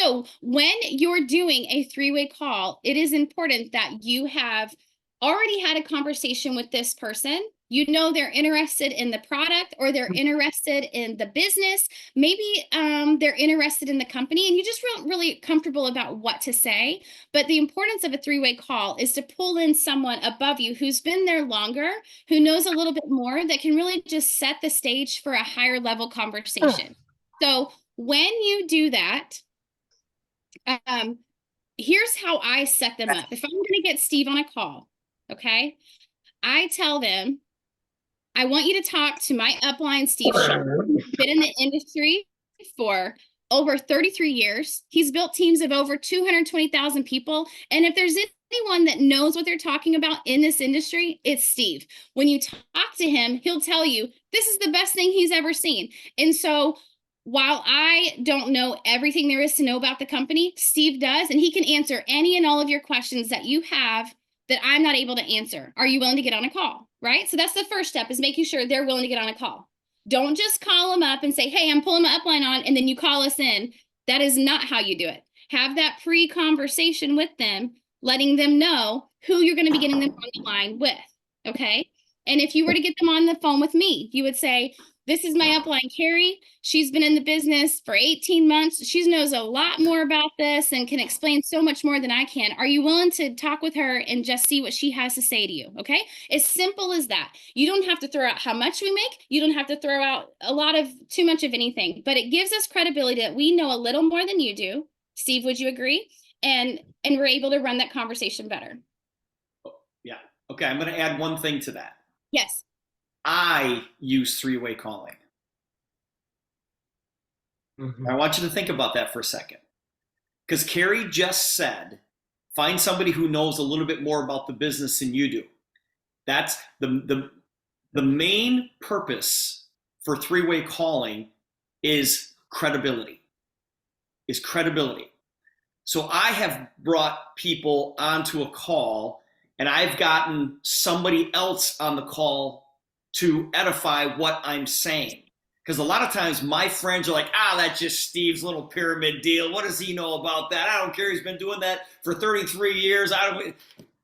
So when you're doing a three-way call, it is important that you have already had a conversation with this person. You know they're interested in the product, or they're interested in the business. Maybe they're interested in the company, and you just feel really comfortable about what to say. But the importance of a three-way call is to pull in someone above you who's been there longer, who knows a little bit more, that can really just set the stage for a higher level conversation. So when you do that, um, here's how I set them up. If I'm going to get Steve on a call, okay, I tell them, I want you to talk to my upline, Steve Schultz. He's been in the industry for over 33 years. He's built teams of over 220,000 people. And if there's anyone that knows what they're talking about in this industry, it's Steve. When you talk to him, he'll tell you this is the best thing he's ever seen. And so while I don't know everything there is to know about the company, Steve does, and he can answer any and all of your questions that you have that I'm not able to answer. Are you willing to get on a call? Right? So that's the first step, is making sure they're willing to get on a call. Don't just call them up and say, hey, I'm pulling my upline on, and then you call us in. That is not how you do it. Have that pre-conversation with them, letting them know who you're going to be getting them on the line with. Okay? And if you were to get them on the phone with me, you would say, this is my upline, Carrie. She's been in the business for 18 months. She knows a lot more about this and can explain so much more than I can. Are you willing to talk with her and just see what she has to say to you? Okay. As simple as that. You don't have to throw out how much we make. You don't have to throw out too much of anything, but it gives us credibility that we know a little more than you do. Steve, would you agree? And we're able to run that conversation better. Yeah. Okay. I'm going to add one thing to that. Yes. I use three-way calling. I want you to think about that for a second. Because Carrie just said, find somebody who knows a little bit more about the business than you do. That's the main purpose for three-way calling is credibility. So I have brought people onto a call, and I've gotten somebody else on the call to edify what I'm saying. Because a lot of times my friends are like, that's just Steve's little pyramid deal. What does he know about that? I don't care. He's been doing that for 33 years.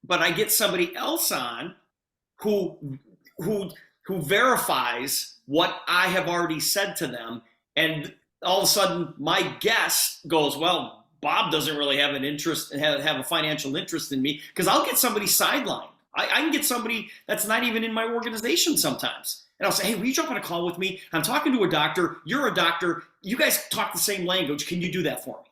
But I get somebody else on who verifies what I have already said to them. And all of a sudden my guest goes, well, Bob doesn't really have an interest, have a financial interest in me, because I'll get somebody sidelined. I can get somebody that's not even in my organization sometimes. And I'll say, hey, will you jump on a call with me? I'm talking to a doctor. You're a doctor. You guys talk the same language. Can you do that for me?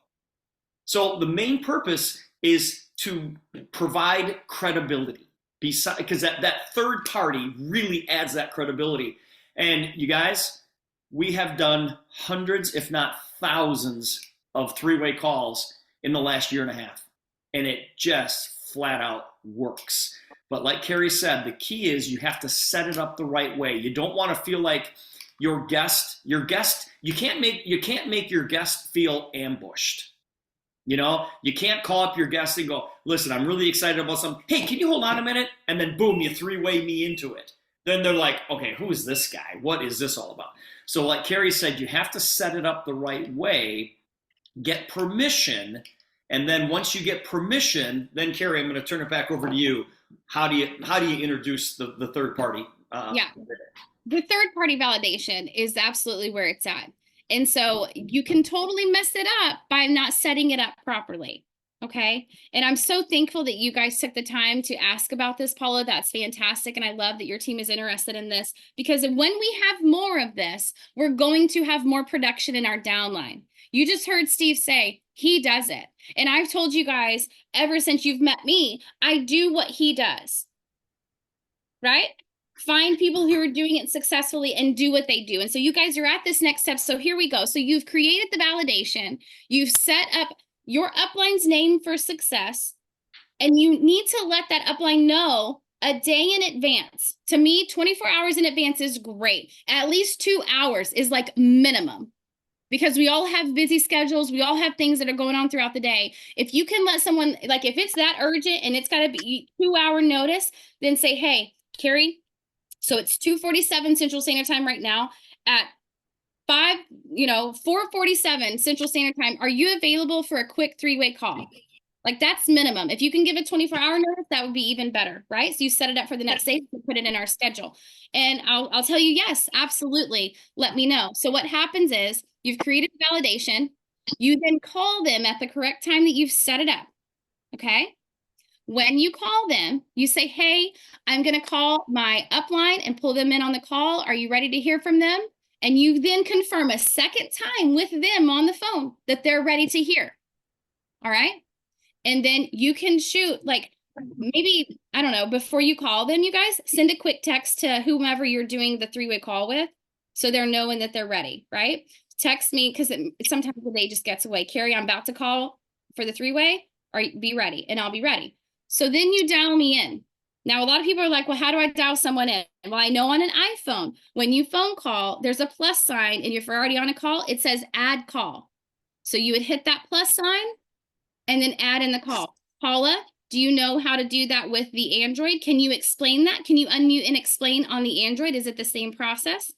So the main purpose is to provide credibility, because that third party really adds that credibility. And you guys, we have done hundreds, if not thousands, of three-way calls in the last year and a half. And it just flat out works. But like Carrie said, the key is you have to set it up the right way. You don't want to feel like your guest, you can't make your guest feel ambushed. You can't call up your guest and go, listen, I'm really excited about something. Hey, can you hold on a minute? And then boom, you three-way me into it. Then they're like, okay, who is this guy? What is this all about? So like Carrie said, you have to set it up the right way, get permission. And then once you get permission, then Carrie, I'm going to turn it back over to you. How do you introduce the third party? The third party validation is absolutely where it's at. And so you can totally mess it up by not setting it up properly. Okay. And I'm so thankful that you guys took the time to ask about this, Paula. That's fantastic. And I love that your team is interested in this, because when we have more of this, we're going to have more production in our downline. You just heard Steve say he does it. And I've told you guys ever since you've met me, I do what he does. Right? Find people who are doing it successfully and do what they do. And so you guys are at this next step. So here we go. So you've created the validation. You've set up your upline's name for success. And you need to let that upline know a day in advance. To me, 24 hours in advance is great. At least 2 hours is like minimum, because we all have busy schedules. We all have things that are going on throughout the day. If you can let someone, like if it's that urgent and it's got to be 2 hour notice, then say, hey, Carrie, so it's 2:47 Central Standard Time right now. At 4:47 Central Standard Time. Are you available for a quick 3-way call? Like that's minimum. If you can give a 24-hour notice, that would be even better, right? So you set it up for the next day to put it in our schedule. And I'll tell you, yes, absolutely. Let me know. So what happens is you've created validation. You then call them at the correct time that you've set it up. Okay. When you call them, you say, hey, I'm going to call my upline and pull them in on the call. Are you ready to hear from them? And you then confirm a second time with them on the phone that they're ready to hear. All right. And then you can shoot like maybe, I don't know, before you call them, you guys send a quick text to whomever you're doing the 3-way call with. So they're knowing that they're ready, right? Text me because sometimes the day just gets away. Carrie, I'm about to call for the 3-way. Or be ready, and I'll be ready. So then you dial me in. Now, a lot of people are like, well, how do I dial someone in? Well, I know on an iPhone, when you phone call, there's a plus sign, and if you're already on a call, it says add call. So you would hit that plus sign and then add in the call. Paula, do you know how to do that with the Android? Can you explain that? Can you unmute and explain on the Android? Is it the same process?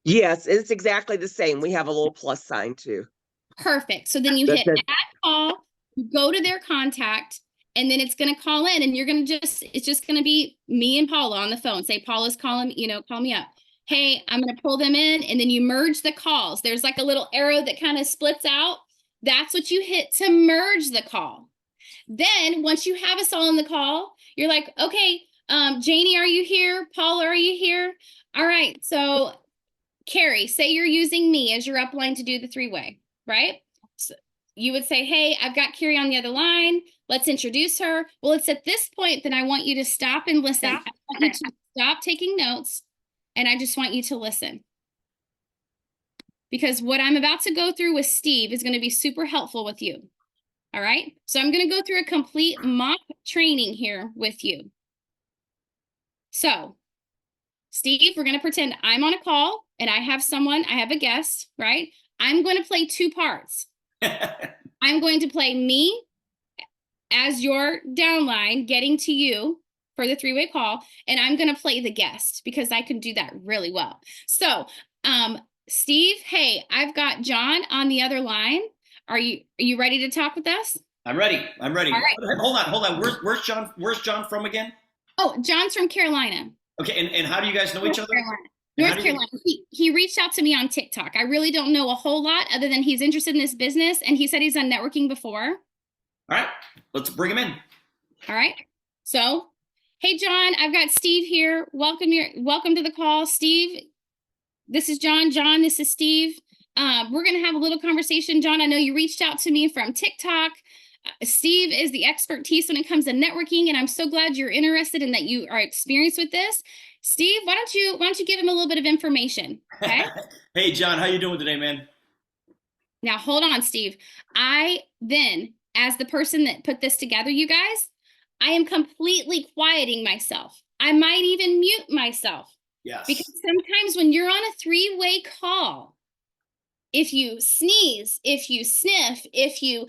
Yes, it's exactly the same. We have a little plus sign too. Perfect. So then you hit add call, you go to their contact, and then it's going to call in, and you're going to it's just going to be me and Paula on the phone. Say, Paula's calling, call me up. Hey, I'm going to pull them in, and then you merge the calls. There's like a little arrow that kind of splits out. That's what you hit to merge the call. Then once you have us all in the call, you're like, okay, Janie, are you here? Paula, are you here? All right. So Carrie, say you're using me as your upline to do the 3-way, right? So you would say, hey, I've got Carrie on the other line. Let's introduce her. Well, it's at this point that I want you to stop and listen. I want you to stop taking notes, and I just want you to listen. Because what I'm about to go through with Steve is going to be super helpful with you. All right. So I'm going to go through a complete mock training here with you. So Steve, we're going to pretend I'm on a call and I have a guest, right? I'm going to play 2 parts. I'm going to play me as your downline getting to you for the 3-way call. And I'm going to play the guest because I can do that really well. So, Steve, hey, I've got John on the other line. Are you ready to talk with us? I'm ready. All right. Hold on. Where's John from again? Oh, John's from Carolina. Okay, and how do you guys know each other? North Carolina. He reached out to me on TikTok. I really don't know a whole lot other than he's interested in this business, and he said he's done networking before. All right, let's bring him in. All right. So, hey, John, I've got Steve here. Welcome to the call, Steve. This is John. John, this is Steve. We're going to have a little conversation. John, I know you reached out to me from TikTok. Steve is the expertise when it comes to networking, and I'm so glad you're interested and that you are experienced with this. Steve, why don't you give him a little bit of information? Okay. Hey, John, how you doing today, man? Now, hold on, Steve. I then, as the person that put this together, you guys, I am completely quieting myself. I might even mute myself. Yes. Because sometimes when you're on a 3-way call, if you sneeze, if you sniff, if you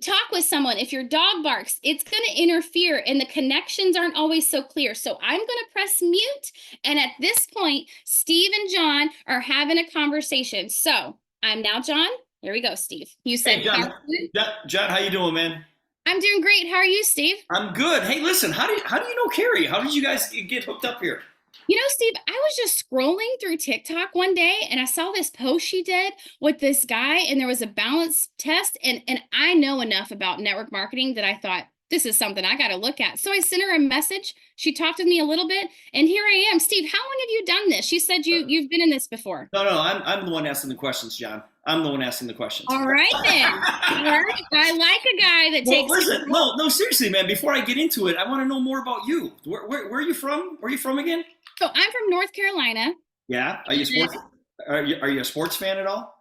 talk with someone, if your dog barks, it's going to interfere and the connections aren't always so clear. So I'm going to press mute. And at this point, Steve and John are having a conversation. So I'm now John. Here we go, Steve. You said, hey, John, how you doing, man? I'm doing great. How are you, Steve? I'm good. Hey, listen, how do you know Carrie? How did you guys get hooked up here? Steve, I was just scrolling through TikTok one day and I saw this post she did with this guy, and there was a balance test. And I know enough about network marketing that I thought, this is something I got to look at. So I sent her a message. She talked with me a little bit, and here I am. Steve, how long have you done this? She said you've been in this before. No, I'm the one asking the questions, John. I'm the one asking the questions. All right, then. All right. I like a guy that takes. Listen, no, seriously, man. Before I get into it, I want to know more about you. Where are you from? Where are you from again? So I'm from North Carolina. Yeah. Are you a sports fan at all?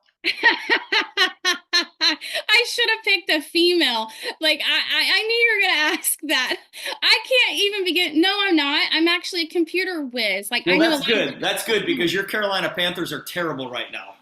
I should have picked a female. Like I knew you were gonna ask that. I can't even begin. No, I'm not. I'm actually a computer whiz. Like, well, that's good. That's good because your Carolina Panthers are terrible right now.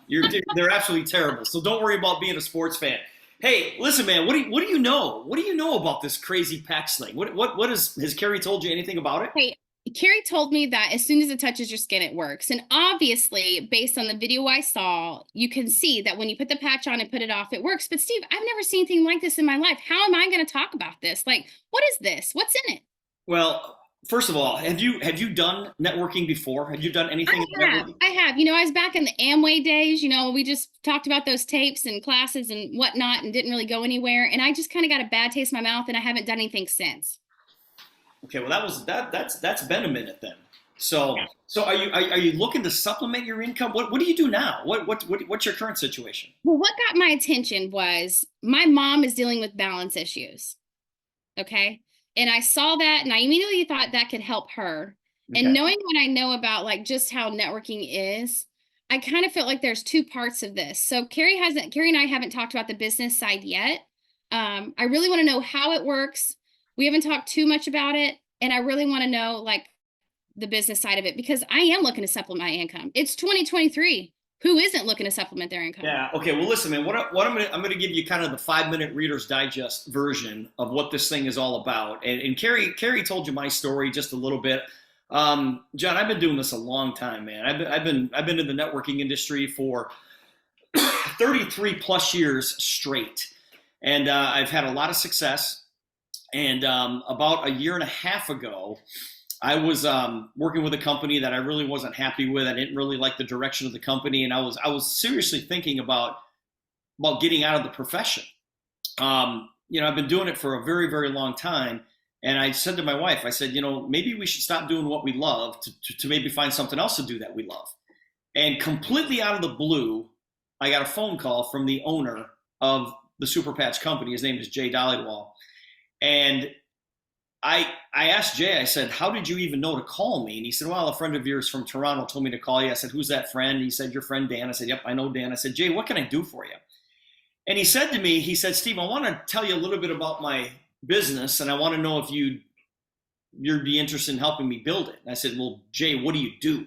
They're absolutely terrible. So don't worry about being a sports fan. Hey, listen, man. What do you know? What do you know about this crazy PAX thing? What has Carrie told you anything about it? Hey, Carrie told me that as soon as it touches your skin, it works. And obviously, based on the video I saw, you can see that when you put the patch on and put it off, it works. But Steve, I've never seen anything like this in my life. How am I going to talk about this? Like, what is this? What's in it? Well, first of all, have you done networking before? Have you done anything? I have. You know, I was back in the Amway days. You know, we just talked about those tapes and classes and whatnot and didn't really go anywhere. And I just kind of got a bad taste in my mouth and I haven't done anything since. Okay, well that's been a minute then. So are you looking to supplement your income? What do you do now? What's your current situation? Well, what got my attention was my mom is dealing with balance issues. Okay. And I saw that and I immediately thought that could help her. Okay. And knowing what I know about like just how networking is, I kind of felt like there's two parts of this. So Carrie and I haven't talked about the business side yet. I really want to know how it works. We haven't talked too much about it. And I really want to know like the business side of it because I am looking to supplement my income. It's 2023. Who isn't looking to supplement their income? Yeah. Okay. Well, listen, man. I'm gonna give you kind of the 5-minute Reader's Digest version of what this thing is all about. And Carrie told you my story just a little bit. John, I've been doing this a long time, man. I've been in the networking industry for 33 plus years straight, and I've had a lot of success. And about a year and a half ago, I was working with a company that I really wasn't happy with. I didn't really like the direction of the company, and I was seriously thinking about getting out of the profession. I've been doing it for a very, very long time, and I said to my wife, I said, maybe we should stop doing what we love to maybe find something else to do that we love. And completely out of the blue, I got a phone call from the owner of the Super Patch company. His name is Jay Dollywall. And I asked Jay, I said, how did you even know to call me? And he said, well, a friend of yours from Toronto told me to call you. I said, who's that friend? And he said, your friend Dan. I said, yep, I know Dan. I said, Jay, what can I do for you? And he said to me, Steve, I want to tell you a little bit about my business, and I want to know if you'd be interested in helping me build it. And I said, well, Jay, what do you do?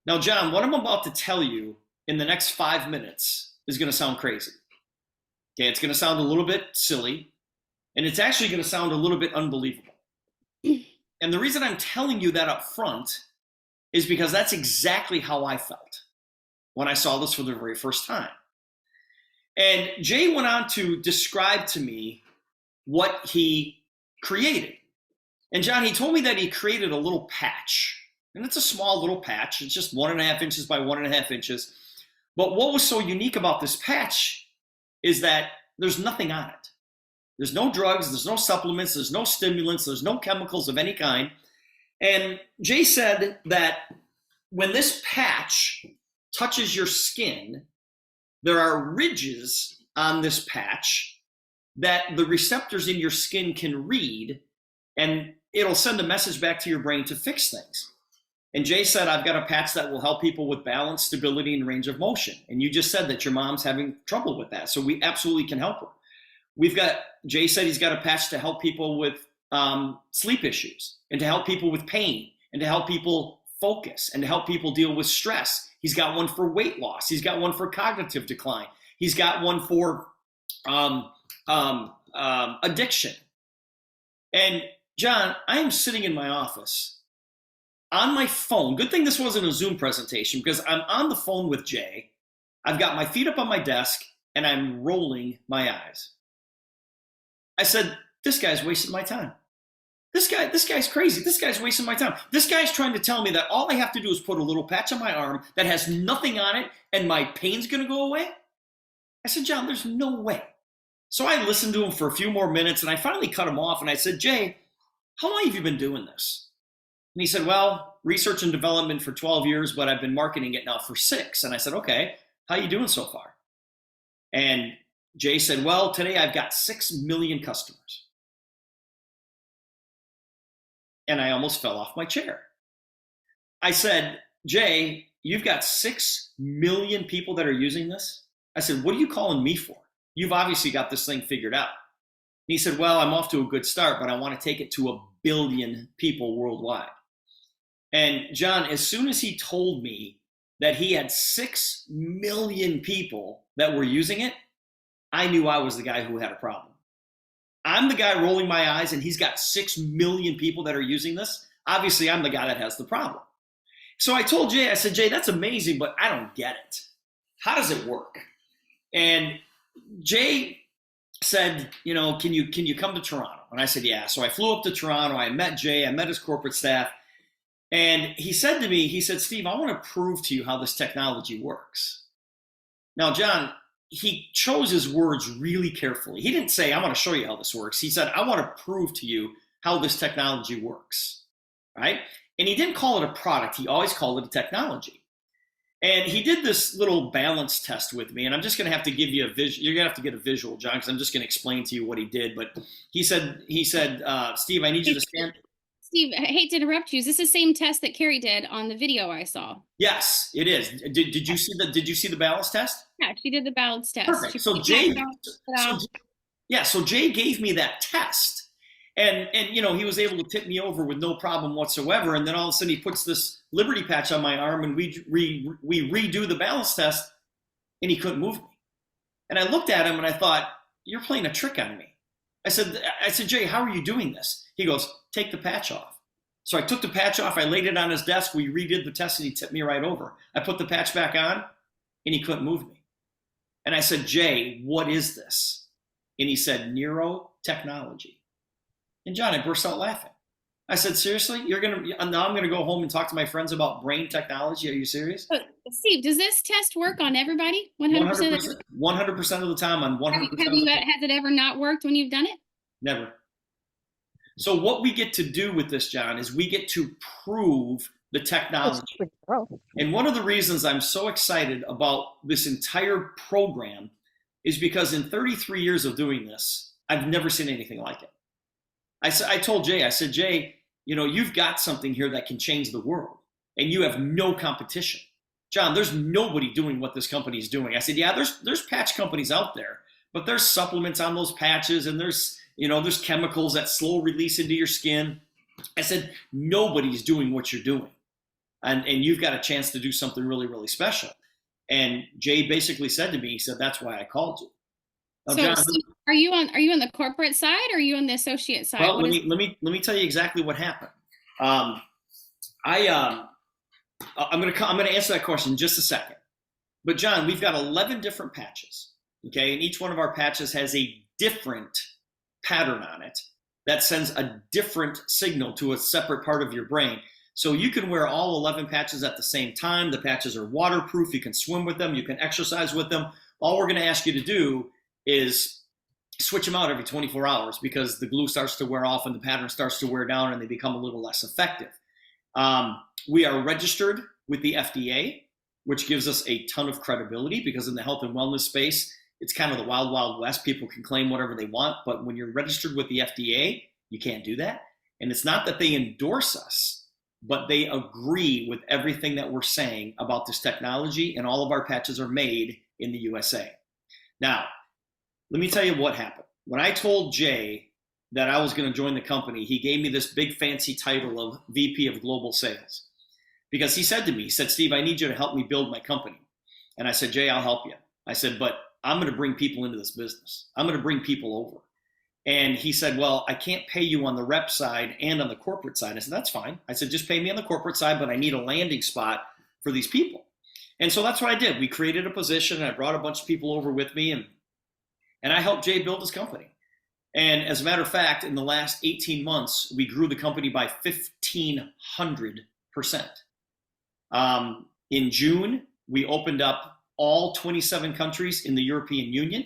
Now, John, what I'm about to tell you in the next 5 minutes is going to sound crazy. Okay, it's going to sound a little bit silly. And it's actually going to sound a little bit unbelievable. And the reason I'm telling you that up front is because that's exactly how I felt when I saw this for the very first time. And Jay went on to describe to me what he created. And John, he told me that he created a little patch. And it's a small little patch. It's just 1.5 inches by 1.5 inches. But what was so unique about this patch is that there's nothing on it. There's no drugs, there's no supplements, there's no stimulants, there's no chemicals of any kind. And Jay said that when this patch touches your skin, there are ridges on this patch that the receptors in your skin can read, and it'll send a message back to your brain to fix things. And Jay said, I've got a patch that will help people with balance, stability, and range of motion. And you just said that your mom's having trouble with that, so we absolutely can help her. Jay said he's got a patch to help people with sleep issues and to help people with pain and to help people focus and to help people deal with stress. He's got one for weight loss. He's got one for cognitive decline. He's got one for addiction. And John, I am sitting in my office on my phone. Good thing this wasn't a Zoom presentation because I'm on the phone with Jay. I've got my feet up on my desk and I'm rolling my eyes. I said, this guy's wasting my time. This guy's crazy. This guy's wasting my time. This guy's trying to tell me that all I have to do is put a little patch on my arm that has nothing on it and my pain's going to go away. I said, John, there's no way. So I listened to him for a few more minutes and I finally cut him off and I said, Jay, how long have you been doing this? And he said, well, research and development for 12 years, but I've been marketing it now for 6. And I said, okay, how are you doing so far? And Jay said, well, today I've got 6 million customers. And I almost fell off my chair. I said, Jay, you've got 6 million people that are using this? I said, what are you calling me for? You've obviously got this thing figured out. And he said, well, I'm off to a good start, but I want to take it to 1 billion people worldwide. And John, as soon as he told me that he had 6 million people that were using it, I knew I was the guy who had a problem. I'm the guy rolling my eyes and he's got 6 million people that are using this. Obviously, I'm the guy that has the problem. So I told Jay, I said, Jay, that's amazing, but I don't get it. How does it work? And Jay said, can you come to Toronto? And I said, yeah. So I flew up to Toronto. I met Jay. I met his corporate staff. And he said to me, Steve, I want to prove to you how this technology works. Now, John, he chose his words really carefully. He didn't say, I want to show you how this works. He said, I want to prove to you how this technology works, right? And he didn't call it a product. He always called it a technology. And he did this little balance test with me, and I'm just going to have to give you a visual. You're going to have to get a visual, John, because I'm just going to explain to you what he did. But he said, Steve, I need you to stand. Steve, I hate to interrupt you. Is this the same test that Carrie did on the video I saw? Yes, it is. Did you see the balance test? Yeah, she did the balance test. Perfect. So Jay gave me that test. And he was able to tip me over with no problem whatsoever. And then all of a sudden he puts this Liberty patch on my arm, and we redo the balance test, and he couldn't move me. And I looked at him and I thought, you're playing a trick on me. I said, Jay, how are you doing this? He goes, take the patch off. So I took the patch off. I laid it on his desk. We redid the test, and he tipped me right over. I put the patch back on, and he couldn't move me. And I said, Jay, what is this? And he said, neurotechnology. And John, I burst out laughing. I said, seriously? Now I'm going to go home and talk to my friends about brain technology? Are you serious? Steve, does this test work on everybody? 100%? 100% of the time on 100%. Has it ever not worked when you've done it? Never. So what we get to do with this, John, is we get to prove the technology. And one of the reasons I'm so excited about this entire program is because in 33 years of doing this, I've never seen anything like it. I told Jay, I said, Jay, you've got something here that can change the world, and you have no competition. John, there's nobody doing what this company is doing. I said, yeah, there's patch companies out there, but there's supplements on those patches, and there's chemicals that slow release into your skin. I said, nobody's doing what you're doing, and you've got a chance to do something really, really special. And Jay basically said to me, he said, that's why I called you. Now, John, so are you on the corporate side, or are you on the associate side? Well, let me tell you exactly what happened. I'm gonna answer that question in just a second. But John, we've got 11 different patches, okay, and each one of our patches has a different pattern on it that sends a different signal to a separate part of your brain. So you can wear all 11 patches at the same time. The patches are waterproof. You can swim with them. You can exercise with them. All we're going to ask you to do is switch them out every 24 hours because the glue starts to wear off and the pattern starts to wear down and they become a little less effective. We are registered with the FDA, which gives us a ton of credibility because in the health and wellness space, it's kind of the wild, wild west. People can claim whatever they want, but when you're registered with the FDA, you can't do that. And it's not that they endorse us, but they agree with everything that we're saying about this technology, and all of our patches are made in the USA. Now, let me tell you what happened. When I told Jay that I was going to join the company, he gave me this big fancy title of VP of Global Sales because he said to me, Steve, I need you to help me build my company. And I said, Jay, I'll help you. I said, but I'm going to bring people into this business. I'm going to bring people over. And he said, well, I can't pay you on the rep side and on the corporate side. I said, that's fine. I said, just pay me on the corporate side, but I need a landing spot for these people. And so that's what I did. We created a position, and I brought a bunch of people over with me, and I helped Jay build his company. And as a matter of fact, in the last 18 months, we grew the company by 1,500%. In June, we opened up all 27 countries in the European Union.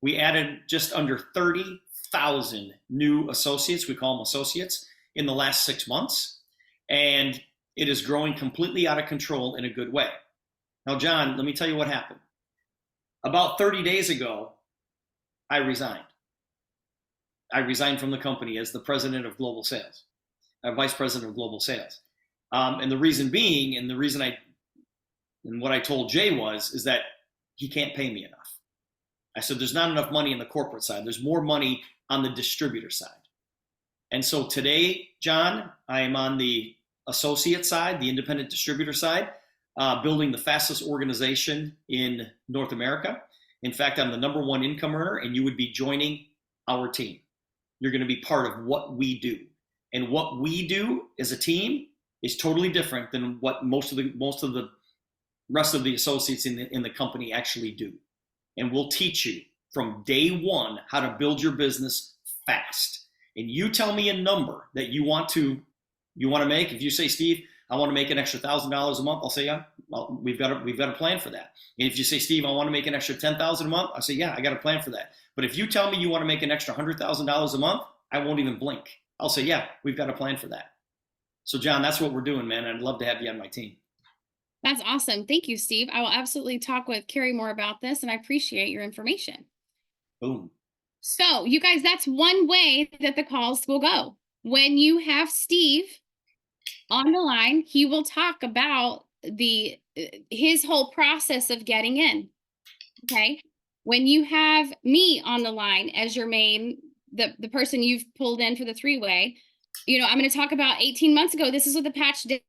We added just under 30,000 new associates, we call them associates, in the last 6 months. And it is growing completely out of control in a good way. Now, John, let me tell you what happened. About 30 days ago, I resigned. I resigned from the company as the president of global sales, vice president of global sales. And the reason being, and what I told Jay is that he can't pay me enough. I said, there's not enough money in the corporate side. There's more money on the distributor side. And so today, John, I am on the associate side, the independent distributor side, building the fastest organization in North America. In fact, I'm the #1 income earner, and you would be joining our team. You're going to be part of what we do. And what we do as a team is totally different than what most of the rest of the associates in the company actually do. And we'll teach you from day one how to build your business fast. And you tell me a number that you want to make. If you say, Steve, I want to make an extra $1,000 a month, I'll say, yeah, well, we've got a plan for that. And if you say, Steve, I want to make an extra $10,000 a month, I'll say, yeah, I got a plan for that. But if you tell me you want to make an extra $100,000 a month, I won't even blink. I'll say, yeah, we've got a plan for that. So John, that's what we're doing, man. I'd love to have you on my team. That's awesome. Thank you, Steve. I will absolutely talk with Carrie more about this, and I appreciate your information. Boom. So you guys, that's one way that the calls will go. When you have Steve on the line, he will talk about his whole process of getting in. Okay. When you have me on the line as your main, the person you've pulled in for the three-way, I'm going to talk about 18 months ago, this is what the patch did,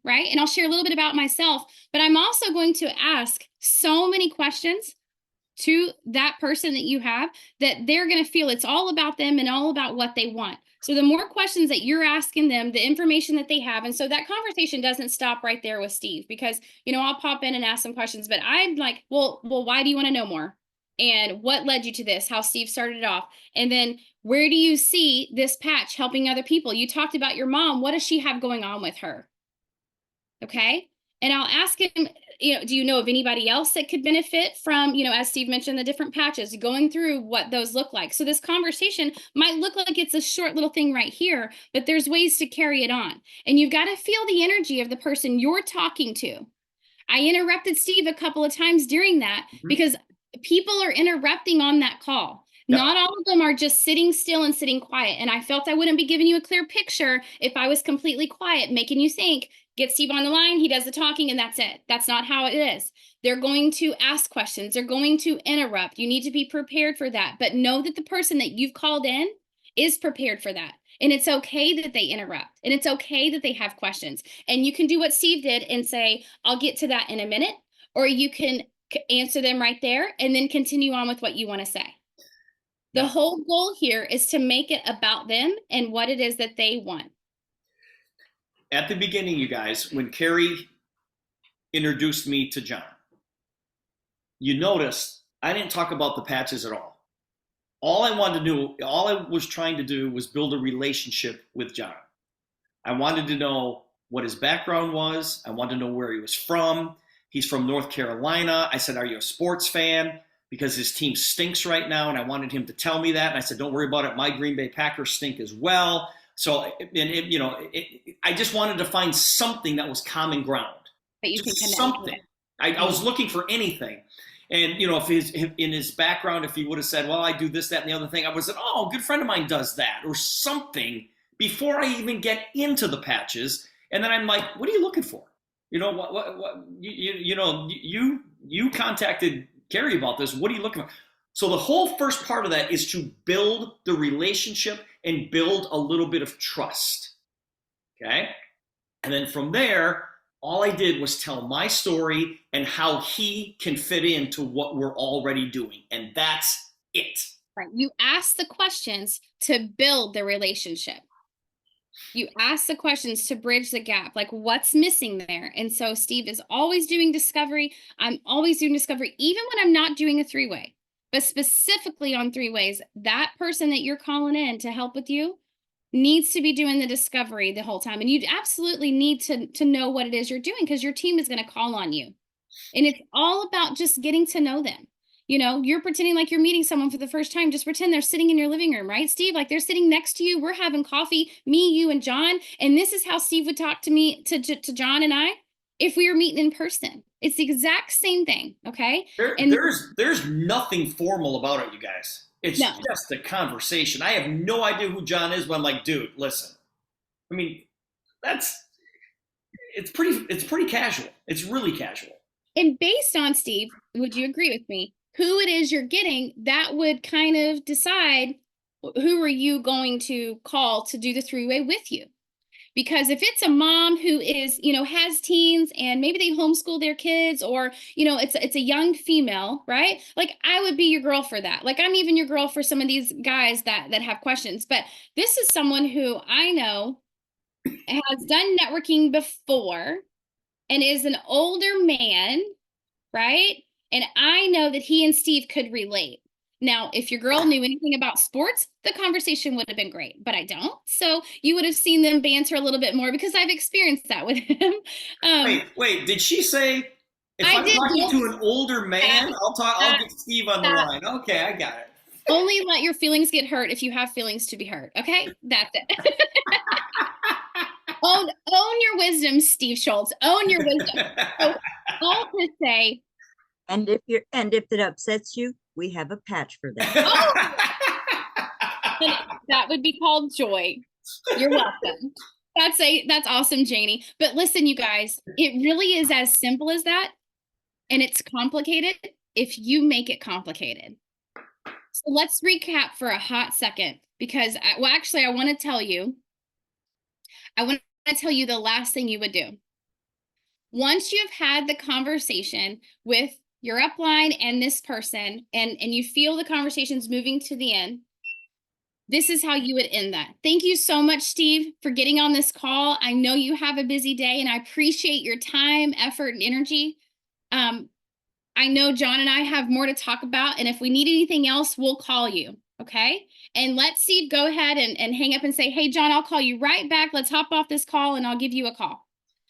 right? And I'll share a little bit about myself, but I'm also going to ask so many questions to that person that you have that they're going to feel it's all about them and all about what they want. So the more questions that you're asking them, the information that they have. And so that conversation doesn't stop right there with Steve, because, I'll pop in and ask some questions, but I'm like, well, why do you want to know more? And what led you to this? How Steve started it off? And then where do you see this patch helping other people? You talked about your mom. What does she have going on with her? Okay. And I'll ask him, do you know of anybody else that could benefit from, as Steve mentioned, the different patches, going through what those look like. So this conversation might look like it's a short little thing right here, but there's ways to carry it on. And you've got to feel the energy of the person you're talking to. I interrupted Steve a couple of times during that because people are interrupting on that call. Yep. Not all of them are just sitting still and sitting quiet. And I felt I wouldn't be giving you a clear picture if I was completely quiet, making you think, get Steve on the line, he does the talking, and that's it. That's not how it is. They're going to ask questions. They're going to interrupt. You need to be prepared for that. But know that the person that you've called in is prepared for that. And it's okay that they interrupt. And it's okay that they have questions. And you can do what Steve did and say, I'll get to that in a minute. Or you can answer them right there and then continue on with what you want to say. The whole goal here is to make it about them and what it is that they want. At the beginning, you guys, when Carrie introduced me to John, you noticed I didn't talk about the patches at all. All I was trying to do was build a relationship with John. I wanted to know what his background was. I wanted to know where he was from. He's from North Carolina. I said, are you a sports fan? Because his team stinks right now, and I wanted him to tell me that. And I said, don't worry about it. My Green Bay Packers stink as well. So, I just wanted to find something that was common ground. That you can connect something. I was looking for anything. And, if in his background, if he would have said, well, I do this, that, and the other thing, I would have said, oh, a good friend of mine does that or something before I even get into the patches. And then I'm like, what are you looking for? You contacted Carrie about this. What are you looking for? So the whole first part of that is to build the relationship and build a little bit of trust. Okay. And then from there, all I did was tell my story and how he can fit into what we're already doing. And that's it. Right. You ask the questions to build the relationship. You ask the questions to bridge the gap, like what's missing there. And so Steve is always doing discovery. I'm always doing discovery, even when I'm not doing a three-way, but specifically on three-ways, that person that you're calling in to help with you needs to be doing the discovery the whole time. And you absolutely need to know what it is you're doing, because your team is going to call on you. And it's all about just getting to know them. You're pretending like you're meeting someone for the first time. Just pretend they're sitting in your living room, right, Steve? Like they're sitting next to you. We're having coffee, me, you, and John. And this is how Steve would talk to me, to John and I, if we were meeting in person. It's the exact same thing, okay? There's nothing formal about it, you guys. It's just a conversation. I have no idea who John is, but I'm like, dude, listen. I mean, it's pretty casual. It's really casual. And based on, Steve, would you agree with me? Who it is you're getting, that would kind of decide who are you going to call to do the three-way with you. Because if it's a mom who is, has teens and maybe they homeschool their kids, or, it's a young female, right? Like, I would be your girl for that. Like, I'm even your girl for some of these guys that have questions. But this is someone who I know has done networking before and is an older man, right? And I know that he and Steve could relate. Now, if your girl knew anything about sports, the conversation would have been great, but I don't. So you would have seen them banter a little bit more because I've experienced that with him. Wait, did she say if I I'm did talking both. to an older man, I'll get Steve on the line. Okay, I got it. Only let your feelings get hurt if you have feelings to be hurt. Okay, that's it. own your wisdom, Steve Schultz. Own your wisdom. So all to say, And if it upsets you, we have a patch for that. that would be called joy. You're welcome. That's awesome, Janie. But listen, you guys, it really is as simple as that. And it's complicated if you make it complicated. So let's recap for a hot second, because I want to tell you the last thing you would do. Once you've had the conversation with your upline and this person, and you feel the conversation's moving to the end, this is how you would end that. Thank you so much, Steve, for getting on this call. I know you have a busy day, and I appreciate your time, effort, and energy. I know John and I have more to talk about, and if we need anything else, we'll call you, okay? And let Steve go ahead and hang up and say, hey, John, I'll call you right back. Let's hop off this call, and I'll give you a call.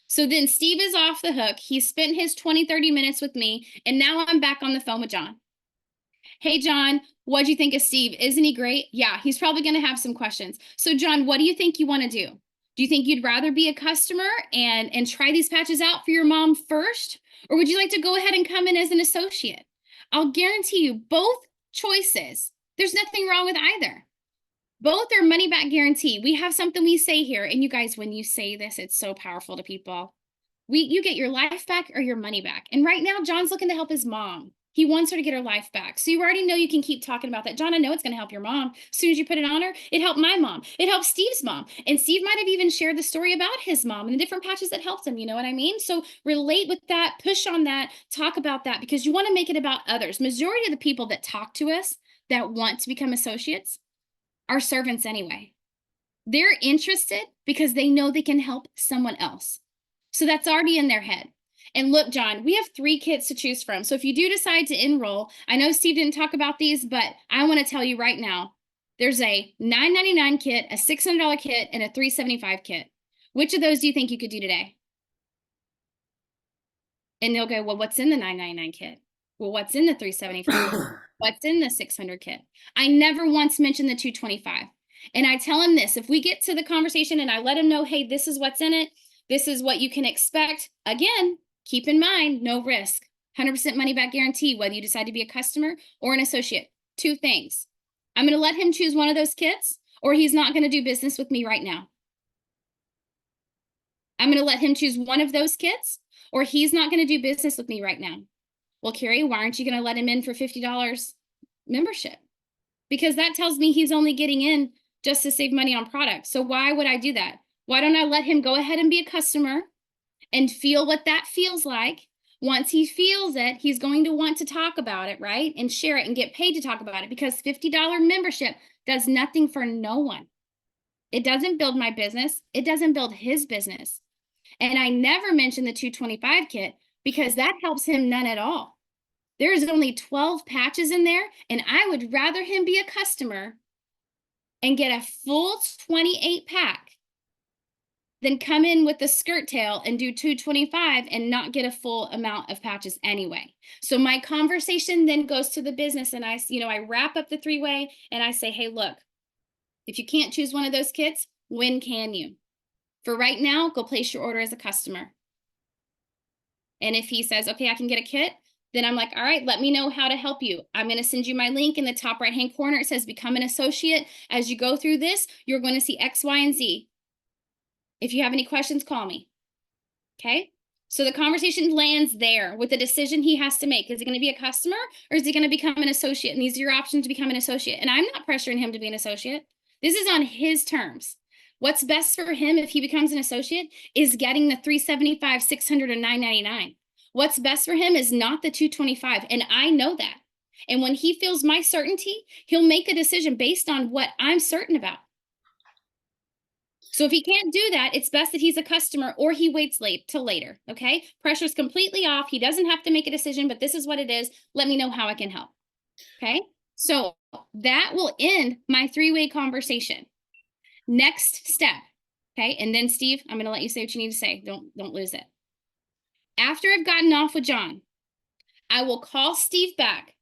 So then Steve is off the hook. He spent his 20, 30 minutes with me, and now I'm back on the phone with John. Hey, John, what'd you think of Steve? Isn't he great? Yeah, he's probably going to have some questions. So, John, what do you think you want to do? Do you think you'd rather be a customer and try these patches out for your mom first? Or would you like to go ahead and come in as an associate? I'll guarantee you both choices. There's nothing wrong with either. Both are money back guarantee. We have something we say here. And you guys, when you say this, it's so powerful to people. You get your life back or your money back. And right now, John's looking to help his mom. He wants her to get her life back. So you already know you can keep talking about that. John, I know it's going to help your mom. As soon as you put it on her, it helped my mom. It helped Steve's mom. And Steve might have even shared the story about his mom and the different patches that helped him. You know what I mean? So relate with that, push on that, talk about that, because you want to make it about others. Majority of the people that talk to us that want to become associates are servants anyway. They're interested because they know they can help someone else. So that's already in their head. And look, John, we have 3 kits to choose from. So if you do decide to enroll, I know Steve didn't talk about these, but I want to tell you right now, there's a $9.99 kit, a $600 kit, and a $375 kit. Which of those do you think you could do today? And they'll go, well, what's in the $9.99 kit? Well, what's in the $375? What's in the $600 kit? I never once mentioned the $225. And I tell him this, if we get to the conversation and I let him know, hey, this is what's in it, this is what you can expect. Again, keep in mind, no risk, 100% money back guarantee, whether you decide to be a customer or an associate. 2 things. I'm going to let him choose one of those kits, or he's not going to do business with me right now. I'm going to let him choose one of those kits, or he's not going to do business with me right now. Well, Carrie, why aren't you going to let him in for $50 membership? Because that tells me he's only getting in just to save money on products. So why would I do that? Why don't I let him go ahead and be a customer and feel what that feels like? Once he feels it, he's going to want to talk about it, right? And share it and get paid to talk about it, because $50 membership does nothing for no one. It doesn't build my business. It doesn't build his business. And I never mentioned the $225 kit because that helps him none at all. There's only 12 patches in there, and I would rather him be a customer and get a full 28 pack than come in with the skirt tail and do $225 and not get a full amount of patches anyway. So my conversation then goes to the business, and I wrap up the 3-way and I say, hey, look, if you can't choose one of those kits, when can you? For right now, go place your order as a customer. And if he says, okay, I can get a kit, then I'm like, all right, let me know how to help you. I'm going to send you my link in the top right-hand corner. It says become an associate. As you go through this, you're going to see X, Y, and Z. If you have any questions, call me. Okay? So the conversation lands there with the decision he has to make. Is he going to be a customer, or is he going to become an associate? And these are your options to become an associate. And I'm not pressuring him to be an associate. This is on his terms. What's best for him if he becomes an associate is getting the 375, 600, and 999. What's best for him is not the 225. And I know that. And when he feels my certainty, he'll make a decision based on what I'm certain about. So if he can't do that, it's best that he's a customer or he waits late till later. Okay. Pressure's completely off. He doesn't have to make a decision, but this is what it is. Let me know how I can help. Okay. So that will end my three-way conversation. Next step. Okay. And then Steve, I'm going to let you say what you need to say. Don't lose it. After I've gotten off with John, I will call Steve back.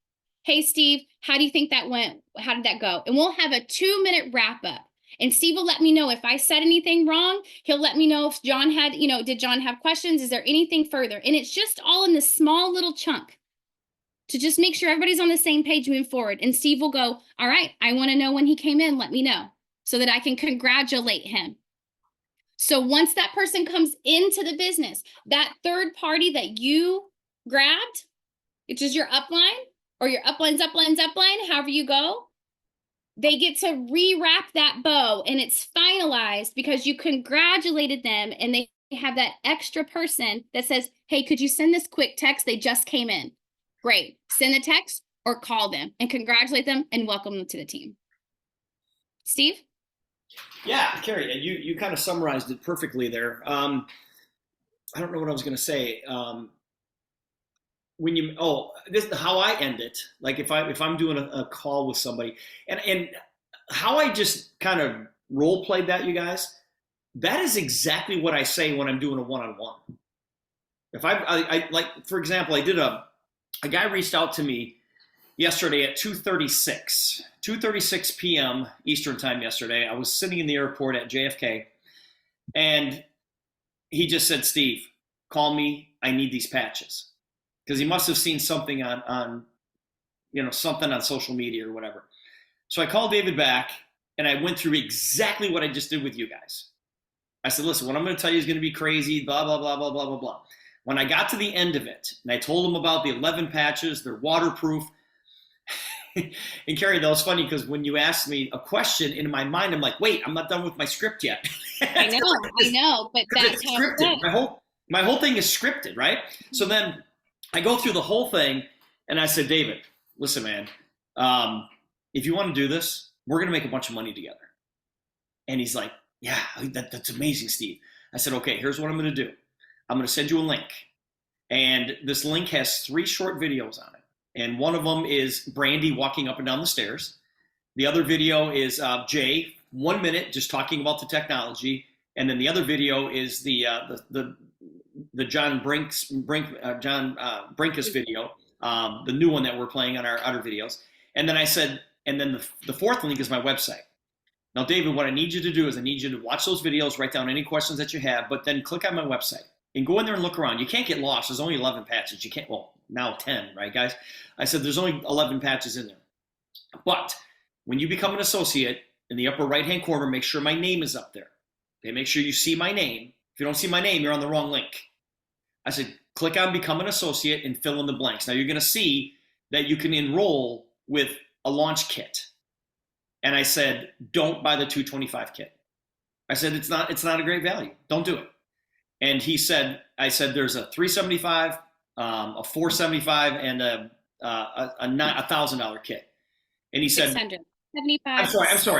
Hey, Steve, how do you think that went? How did that go? And we'll have a 2-minute wrap up. And Steve will let me know if I said anything wrong. He'll let me know if John had, did John have questions? Is there anything further? And it's just all in this small little chunk to just make sure everybody's on the same page moving forward. And Steve will go, all right, I want to know when he came in. Let me know so that I can congratulate him. So once that person comes into the business, that third party that you grabbed, which is your upline or your upline, however you go, they get to rewrap that bow and it's finalized because you congratulated them and they have that extra person that says, hey, could you send this quick text? They just came in. Great. Send the text or call them and congratulate them and welcome them to the team. Steve? Yeah, Carrie, you kind of summarized it perfectly there. I don't know what I was going to say. This how I end it. Like if I'm doing a call with somebody, and how I just kind of role played that, you guys. That is exactly what I say when I'm doing a one-on-one. If I like, for example, I did a guy reached out to me yesterday at 2:36 p.m. Eastern time yesterday. I was sitting in the airport at JFK, and he just said, Steve, call me. I need these patches. Because he must have seen something on something on social media or whatever. So I called David back, and I went through exactly what I just did with you guys. I said, listen, what I'm going to tell you is going to be crazy, blah, blah, blah, blah, blah, blah, blah. When I got to the end of it, and I told him about the 11 patches, they're waterproof. And Carrie, that was funny because when you asked me a question, in my mind, I'm like, wait, I'm not done with my script yet. I know, but that's it's scripted. My whole thing is scripted, right? So then I go through the whole thing, and I said, David, listen, man, if you want to do this, we're going to make a bunch of money together. And he's like, yeah, that's amazing, Steve. I said, okay, here's what I'm going to do. I'm going to send you a link. And this link has 3 short videos on it. And one of them is Brandy walking up and down the stairs. The other video is Jay, 1 minute, just talking about the technology. And then the other video is the John Brinkus video, the new one that we're playing on our other videos. And then I said, and then the fourth link is my website. Now, David, what I need you to do is I need you to watch those videos, write down any questions that you have, but then click on my website and go in there and look around. You can't get lost. There's only 11 patches. You can't, well, now 10, right, guys? I said there's only 11 patches in there. But when you become an associate, in the upper right-hand corner, make sure my name is up there. Okay, make sure you see my name. If you don't see my name, you're on the wrong link. I said, click on Become an Associate and fill in the blanks. Now you're going to see that you can enroll with a launch kit. And I said, don't buy the 225 kit. I said, it's not a great value. Don't do it. And I said, there's a 375, a 475, and a $1,000 kit. And he said, 675.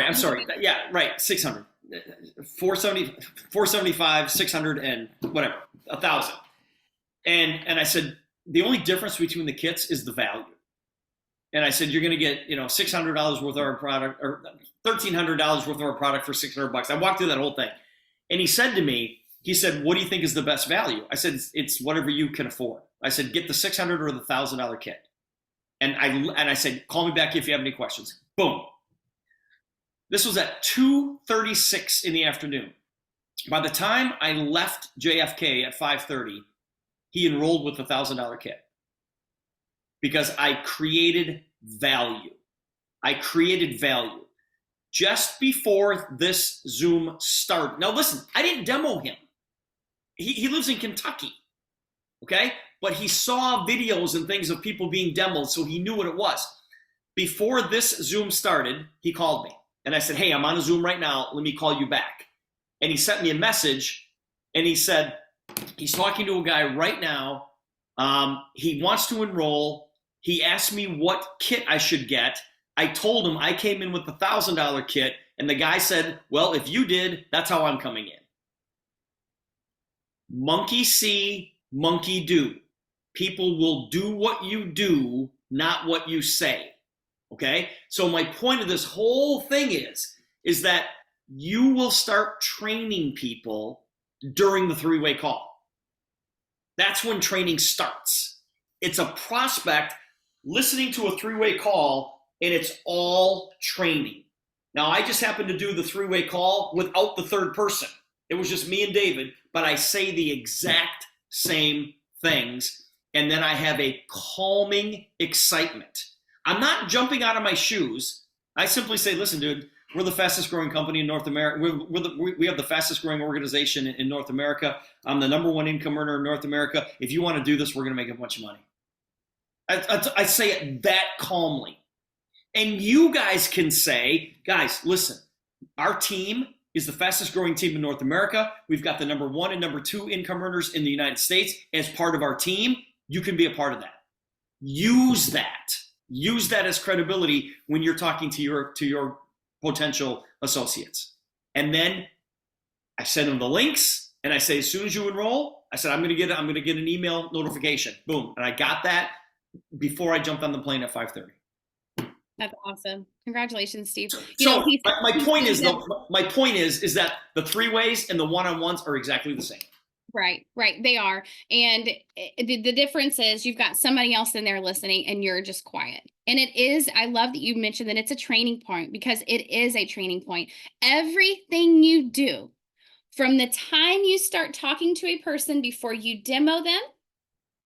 I'm sorry. Yeah, right. 600, 475, 600, and whatever, 1,000. And I said, the only difference between the kits is the value. And I said, you're going to get, $600 worth of our product, or $1,300 worth of our product for $600. I walked through that whole thing. And he said to me, what do you think is the best value? I said, it's whatever you can afford. I said, get the $600 or the $1,000 kit. And I said, call me back if you have any questions. Boom. This was at 2:36 in the afternoon. By the time I left JFK at 5:30, he enrolled with the $1,000 kit. Because I created value. Just before this Zoom started. Now listen, I didn't demo him. He lives in Kentucky, okay? But he saw videos and things of people being demoed, so he knew what it was. Before this Zoom started, he called me. And I said, hey, I'm on a Zoom right now. Let me call you back. and he sent me a message, and he said he's talking to a guy right now. He wants to enroll. He asked me what kit I should get. I told him I came in with the $1,000 kit, and the guy said, well, if you did, that's how I'm coming in. Monkey see, monkey do. People will do what you do, not what you say. Okay? So my point of this whole thing is that you will start training people during the three-way call. That's when training starts. It's a prospect listening to a three-way call, and it's all training. Now, I just happened to do the three-way call without the third person. It was just me and David, but I say the exact same things, and then I have a calming excitement. I'm not jumping out of my shoes. I simply say, listen, dude, we're the fastest growing company in North America. We have the fastest growing organization in North America. I'm the #1 income earner in North America. If you want to do this, we're going to make a bunch of money. I say it that calmly. And you guys can say, guys, listen, our team is the fastest growing team in North America. We've got the #1 and #2 income earners in the United States as part of our team. You can be a part of that. Use that. Use that as credibility when you're talking to your potential associates. And then I send them the links, and I say, as soon as you enroll, I said, I'm going to get an email notification. Boom. And I got that before I jumped on the plane at 5:30. That's awesome. Congratulations, Steve. So my point is that the three ways and the one-on-ones are exactly the same. Right. They are. And the difference is you've got somebody else in there listening and you're just quiet. And I love that you mentioned that it's a training point, because it is a training point. Everything you do from the time you start talking to a person before you demo them,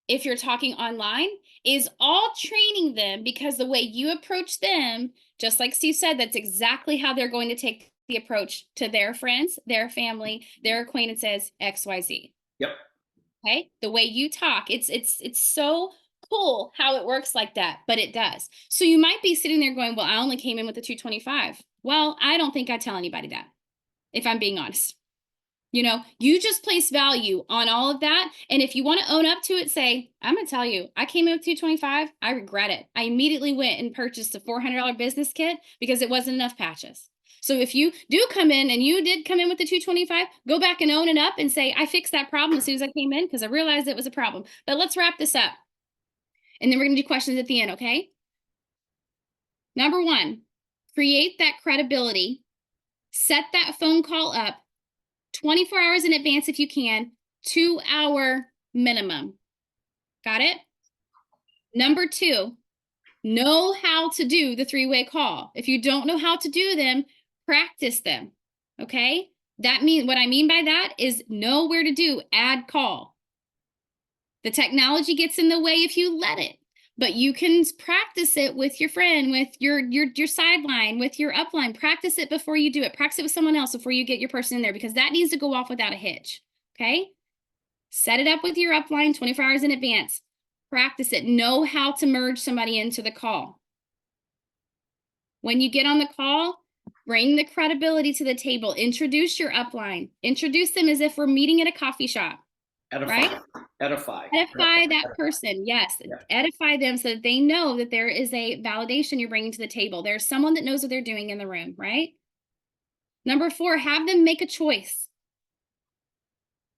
if you're talking online, is all training them, because the way you approach them, just like Steve said, that's exactly how they're going to take the approach to their friends, their family, their acquaintances, XYZ. Yep. Okay. The way you talk, it's so cool how it works like that, but it does. So you might be sitting there going, well, I only came in with the 225. Well, I don't think I tell anybody that, if I'm being honest. You just place value on all of that. And if you want to own up to it, say, I'm going to tell you, I came in with 225. I regret it. I immediately went and purchased a $400 business kit because it wasn't enough patches. So if you do come in and you did come in with the 225, go back and own it up and say, I fixed that problem as soon as I came in because I realized it was a problem. But let's wrap this up. And then we're going to do questions at the end, okay? Number 1, create that credibility. Set that phone call up 24 hours in advance if you can, 2-hour minimum. Got it? Number 2, know how to do the three-way call. If you don't know how to do them, practice them. Okay? What I mean by that is know where to do add call. The technology gets in the way if you let it, but you can practice it with your friend, with your sideline, with your upline. Practice it before you do it. Practice it with someone else before you get your person in there, because that needs to go off without a hitch. Okay? Set it up with your upline 24 hours in advance. Practice it. Know how to merge somebody into the call. When you get on the call, bring the credibility to the table. Introduce your upline. Introduce them as if we're meeting at a coffee shop. Edify that person. Yes. Yeah. Edify them so that they know that there is a validation you're bringing to the table. There's someone that knows what they're doing in the room, right? Number 4, have them make a choice.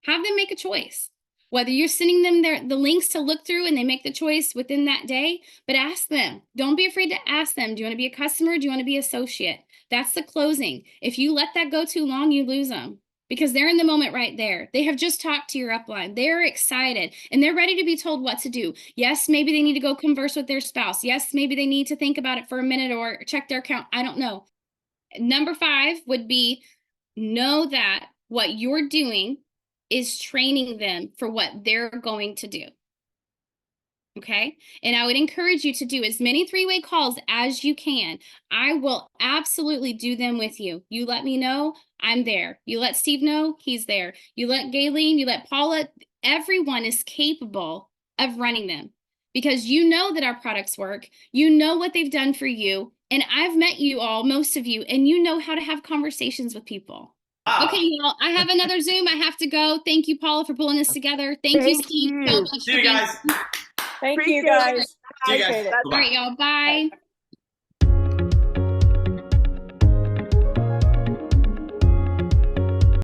Have them make a choice. Whether you're sending them the links to look through and they make the choice within that day, but ask them. Don't be afraid to ask them. Do you want to be a customer? Do you want to be an associate? That's the closing. If you let that go too long, you lose them. Because they're in the moment right there. They have just talked to your upline. They're excited and they're ready to be told what to do. Yes, maybe they need to go converse with their spouse. Yes, maybe they need to think about it for a minute or check their account. I don't know. Number 5 would be know that what you're doing is training them for what they're going to do. Okay. And I would encourage you to do as many three-way calls as you can. I will absolutely do them with you. You let me know, I'm there. You let Steve know, he's there. You let Gayleen, you let Paula, everyone is capable of running them because you know that our products work. You know what they've done for you. And I've met you all, most of you, and you know how to have conversations with people. Wow. Okay, y'all, I have another Zoom. I have to go. Thank you, Paula, for pulling this together. Thank you, Thank Steve, so you. much See for you being. guys. Thank Appreciate you it. guys. See you guys. Appreciate it. All right, y'all. Bye.